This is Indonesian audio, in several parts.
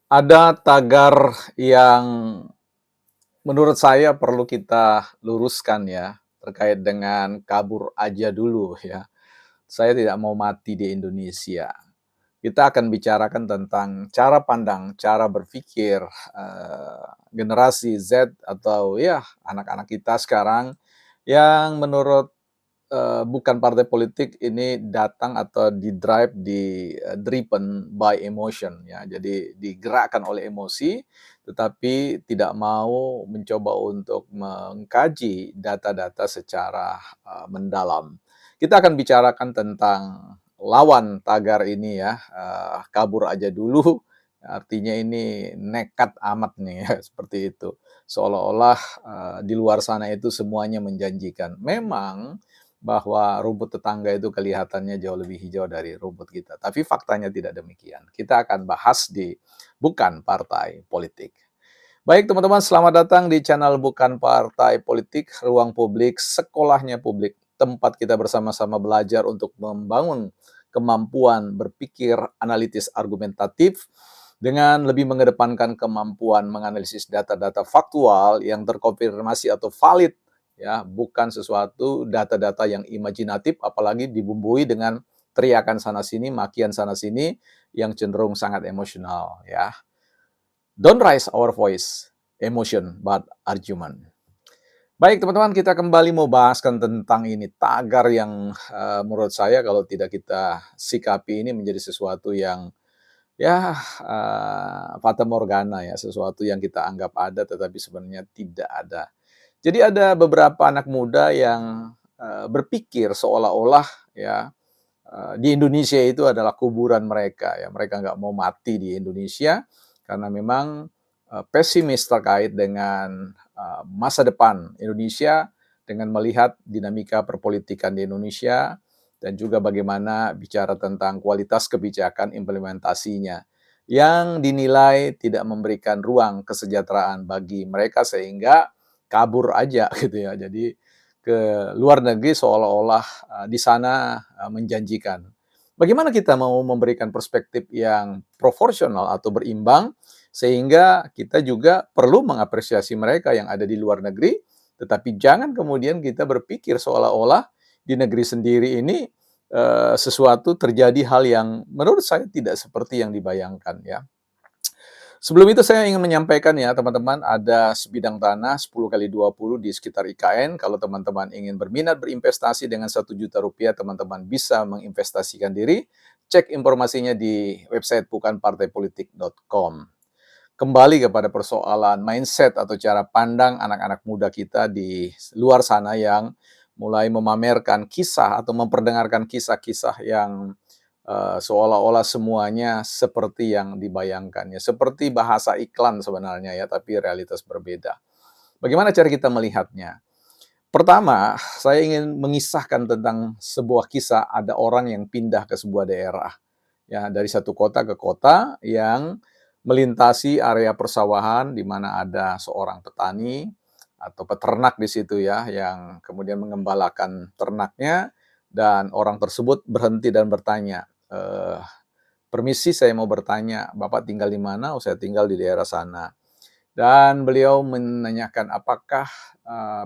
Ada tagar yang menurut saya perlu kita luruskan ya, terkait dengan kabur aja dulu ya. Saya tidak mau mati di Indonesia. Kita akan bicarakan tentang cara pandang, cara berpikir, generasi Z atau ya anak-anak kita sekarang yang menurut bukan partai politik ini datang atau driven by emotion ya. Jadi digerakkan oleh emosi, tetapi tidak mau mencoba untuk mengkaji data-data secara, mendalam. Kita akan bicarakan tentang lawan tagar ini ya, kabur aja dulu, artinya ini nekat amat nih ya, seperti itu. Seolah-olah, di luar sana itu semuanya menjanjikan. Memang bahwa rumput tetangga itu kelihatannya jauh lebih hijau dari rumput kita. Tapi faktanya tidak demikian. Kita akan bahas di Bukan Partai Politik. Baik teman-teman, selamat datang di channel Bukan Partai Politik, ruang publik, sekolahnya publik, tempat kita bersama-sama belajar untuk membangun kemampuan berpikir analitis argumentatif dengan lebih mengedepankan kemampuan menganalisis data-data faktual yang terkonfirmasi atau valid ya, bukan sesuatu data-data yang imajinatif apalagi dibumbui dengan teriakan sana sini, makian sana sini yang cenderung sangat emosional ya. Don't raise our voice, emotion but argument. Baik teman-teman, kita kembali mau bahaskan tentang ini tagar yang menurut saya kalau tidak kita sikapi ini menjadi sesuatu yang ya fata morgana ya, sesuatu yang kita anggap ada tetapi sebenarnya tidak ada. Jadi ada beberapa anak muda yang, berpikir seolah-olah ya, di Indonesia itu adalah kuburan mereka ya, mereka nggak mau mati di Indonesia karena memang, pesimis terkait dengan, masa depan Indonesia dengan melihat dinamika perpolitikan di Indonesia dan juga bagaimana bicara tentang kualitas kebijakan implementasinya, yang dinilai tidak memberikan ruang kesejahteraan bagi mereka sehingga kabur aja gitu ya. Jadi ke luar negeri seolah-olah, di sana, menjanjikan. Bagaimana kita mau memberikan perspektif yang proporsional atau berimbang, sehingga kita juga perlu mengapresiasi mereka yang ada di luar negeri, tetapi jangan kemudian kita berpikir seolah-olah di negeri sendiri ini, sesuatu terjadi hal yang menurut saya tidak seperti yang dibayangkan ya. Sebelum itu saya ingin menyampaikan ya teman-teman, ada sebidang tanah 10 kali 20 di sekitar IKN. Kalau teman-teman ingin berminat berinvestasi dengan 1 juta rupiah, teman-teman bisa menginvestasikan diri. Cek informasinya di website bukanpartaipolitik.com. Kembali kepada persoalan mindset atau cara pandang anak-anak muda kita di luar sana yang mulai memamerkan kisah atau memperdengarkan kisah-kisah yang seolah-olah semuanya seperti yang dibayangkannya, seperti bahasa iklan sebenarnya ya, tapi realitas berbeda. Bagaimana cara kita melihatnya? Pertama, saya ingin mengisahkan tentang sebuah kisah ada orang yang pindah ke sebuah daerah, ya dari satu kota ke kota yang melintasi area persawahan di mana ada seorang petani atau peternak di situ ya, yang kemudian mengembalakan ternaknya dan orang tersebut berhenti dan bertanya, "Permisi saya mau bertanya, Bapak tinggal di mana?" "Oh saya tinggal di daerah sana." Dan beliau menanyakan, "Apakah,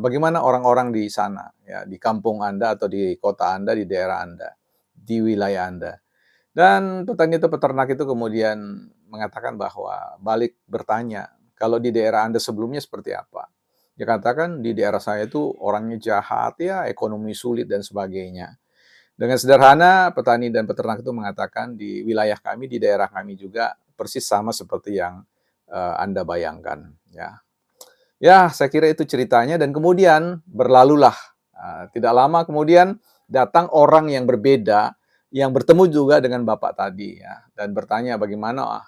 bagaimana orang-orang di sana ya, di kampung Anda atau di kota Anda, di daerah Anda, di wilayah Anda?" Dan petani itu, peternak itu kemudian mengatakan bahwa balik bertanya, "Kalau di daerah Anda sebelumnya seperti apa?" Dia katakan, "Di daerah saya itu orangnya jahat, ya ekonomi sulit dan sebagainya." Dengan sederhana, petani dan peternak itu mengatakan, "Di wilayah kami, di daerah kami juga persis sama seperti yang, Anda bayangkan." Ya. Ya, saya kira itu ceritanya dan kemudian berlalulah, tidak lama kemudian datang orang yang berbeda, yang bertemu juga dengan bapak tadi ya, dan bertanya bagaimana,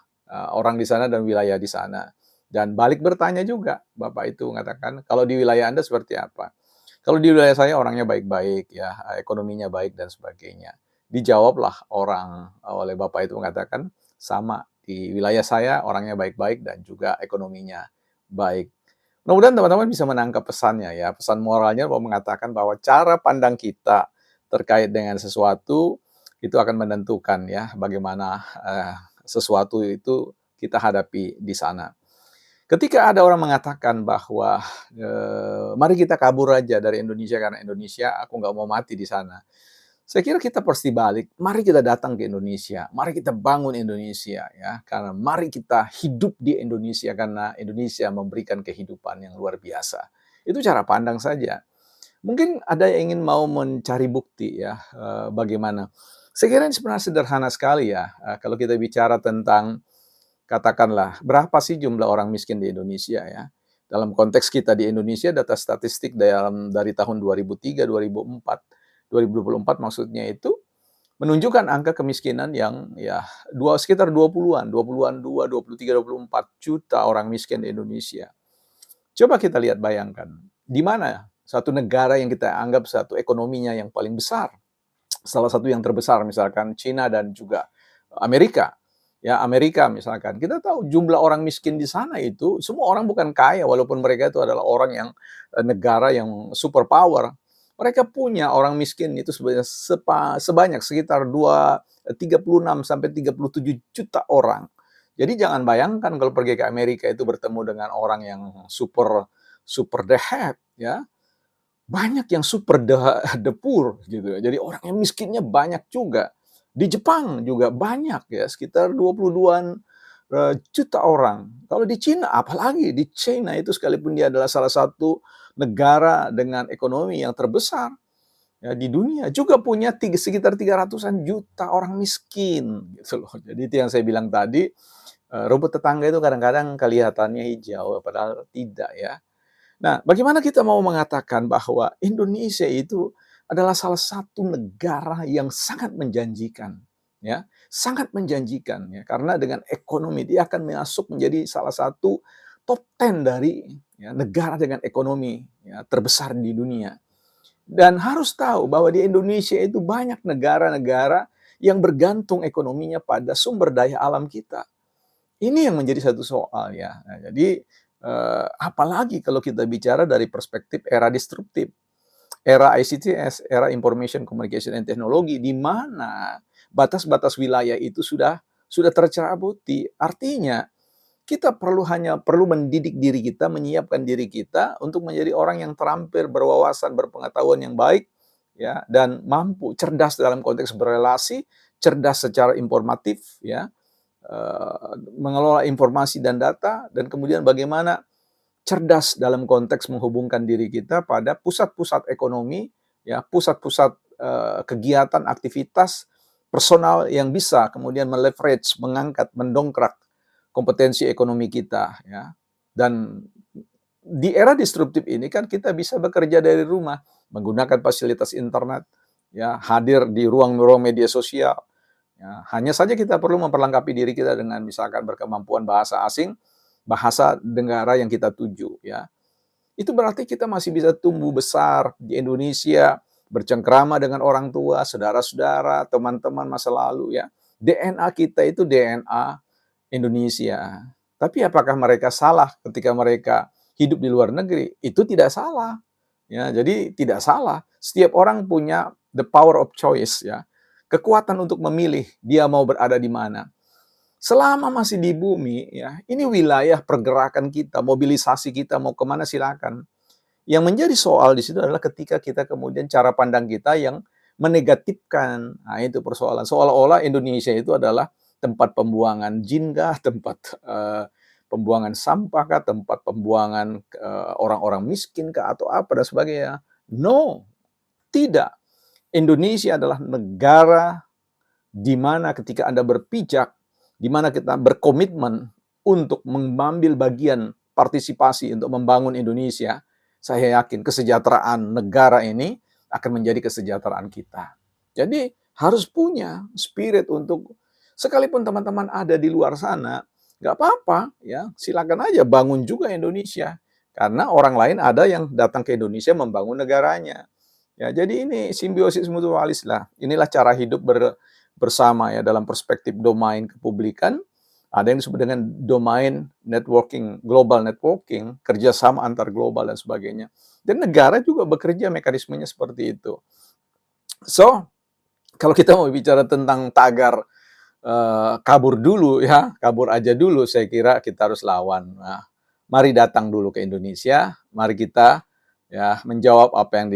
orang di sana dan wilayah di sana. Dan balik bertanya juga, bapak itu mengatakan, "Kalau di wilayah Anda seperti apa?" "Kalau di wilayah saya orangnya baik-baik ya, ekonominya baik dan sebagainya." Dijawablah orang oleh bapak itu mengatakan, "Sama, di wilayah saya orangnya baik-baik dan juga ekonominya baik." Mudah-mudahan teman-teman bisa menangkap pesannya ya. Pesan moralnya mau mengatakan bahwa cara pandang kita terkait dengan sesuatu itu akan menentukan ya bagaimana sesuatu itu kita hadapi di sana. Ketika ada orang mengatakan bahwa, "Mari kita kabur aja dari Indonesia karena Indonesia aku nggak mau mati di sana." Saya kira kita pasti balik, mari kita datang ke Indonesia, mari kita bangun Indonesia ya, karena mari kita hidup di Indonesia karena Indonesia memberikan kehidupan yang luar biasa. Itu cara pandang saja. Mungkin ada yang ingin mau mencari bukti ya, bagaimana. Saya kira ini sebenarnya sederhana sekali ya, kalau kita bicara tentang katakanlah berapa sih jumlah orang miskin di Indonesia ya. Dalam konteks kita di Indonesia data statistik dari tahun 2003, 2004, 2024 maksudnya itu menunjukkan angka kemiskinan yang ya sekitar 20-an, 20-an 2, 23, 24 juta orang miskin di Indonesia. Coba kita lihat bayangkan, di mana satu negara yang kita anggap satu ekonominya yang paling besar, salah satu yang terbesar misalkan Cina dan juga Amerika. Ya, Amerika misalkan. Kita tahu jumlah orang miskin di sana itu semua orang bukan kaya walaupun mereka itu adalah orang yang negara yang superpower. Mereka punya orang miskin itu sebanyak sekitar 36 sampai 37 juta orang. Jadi jangan bayangkan kalau pergi ke Amerika itu bertemu dengan orang yang super super the have ya. Banyak yang super the poor gitu. Jadi orang yang miskinnya banyak juga. Di Jepang juga banyak ya, sekitar 22-an juta orang. Kalau di Cina apalagi, di China itu sekalipun dia adalah salah satu negara dengan ekonomi yang terbesar ya di dunia, juga punya sekitar 300-an juta orang miskin gitu loh. Jadi itu yang saya bilang tadi, rumput tetangga itu kadang-kadang kelihatannya hijau padahal tidak ya. Nah, bagaimana kita mau mengatakan bahwa Indonesia itu adalah salah satu negara yang sangat menjanjikan, ya, sangat menjanjikan ya, karena dengan ekonomi dia akan masuk menjadi salah satu top 10 dari ya, negara dengan ekonomi ya, terbesar di dunia. Dan harus tahu bahwa di Indonesia itu banyak negara-negara yang bergantung ekonominya pada sumber daya alam kita. Ini yang menjadi satu soal ya. Nah, jadi apalagi kalau kita bicara dari perspektif era disruptif, era ICTS, era Information Communication and Technology, di mana batas-batas wilayah itu sudah tercerabuti. Artinya kita perlu mendidik diri kita, menyiapkan diri kita untuk menjadi orang yang terampil, berwawasan, berpengetahuan yang baik, ya, dan mampu cerdas dalam konteks berelasi, cerdas secara informatif, ya, mengelola informasi dan data, dan kemudian bagaimana cerdas dalam konteks menghubungkan diri kita pada pusat-pusat ekonomi, ya, pusat-pusat kegiatan, aktivitas personal yang bisa kemudian meleverage, mengangkat, mendongkrak kompetensi ekonomi kita, ya. Dan di era disruptif ini kan kita bisa bekerja dari rumah, menggunakan fasilitas internet, ya, hadir di ruang-ruang media sosial. Ya, hanya saja kita perlu memperlengkapi diri kita dengan misalkan berkemampuan bahasa asing, bahasa negara yang kita tuju, ya. Itu berarti kita masih bisa tumbuh besar di Indonesia, bercengkrama dengan orang tua, saudara-saudara, teman-teman masa lalu ya. DNA kita itu DNA Indonesia. Tapi apakah mereka salah ketika mereka hidup di luar negeri? Itu tidak salah. Ya, jadi tidak salah. Setiap orang punya the power of choice ya. Kekuatan untuk memilih dia mau berada di mana. Selama masih di bumi ya, ini wilayah pergerakan kita, mobilisasi kita mau kemana silakan. Yang menjadi soal di situ adalah ketika kita kemudian cara pandang kita yang menegatifkan. Nah, itu persoalan. Seolah-olah Indonesia itu adalah tempat pembuangan jin kah, tempat pembuangan sampah kah, tempat pembuangan orang-orang miskin kah, atau apa dan sebagainya. No, tidak. Indonesia adalah negara di mana ketika Anda berpijak, di mana kita berkomitmen untuk mengambil bagian partisipasi untuk membangun Indonesia, saya yakin kesejahteraan negara ini akan menjadi kesejahteraan kita. Jadi harus punya spirit untuk sekalipun teman-teman ada di luar sana, nggak apa-apa ya, silakan aja bangun juga Indonesia. Karena orang lain ada yang datang ke Indonesia membangun negaranya. Ya, jadi ini simbiosis mutualis lah. Inilah cara hidup bersama ya dalam perspektif domain kepublikan. Ada yang disebut dengan domain networking, global networking, kerjasama antar global dan sebagainya. Dan negara juga bekerja mekanismenya seperti itu. So, kalau kita mau bicara tentang tagar kabur dulu ya, kabur aja dulu, saya kira kita harus lawan. Nah, mari datang dulu ke Indonesia, mari kita ya menjawab apa yang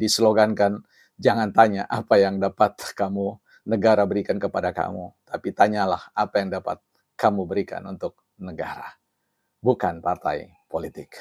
dislogankan, jangan tanya apa yang dapat kamu negara berikan kepada kamu, tapi tanyalah apa yang dapat kamu berikan untuk negara, bukan partai politik.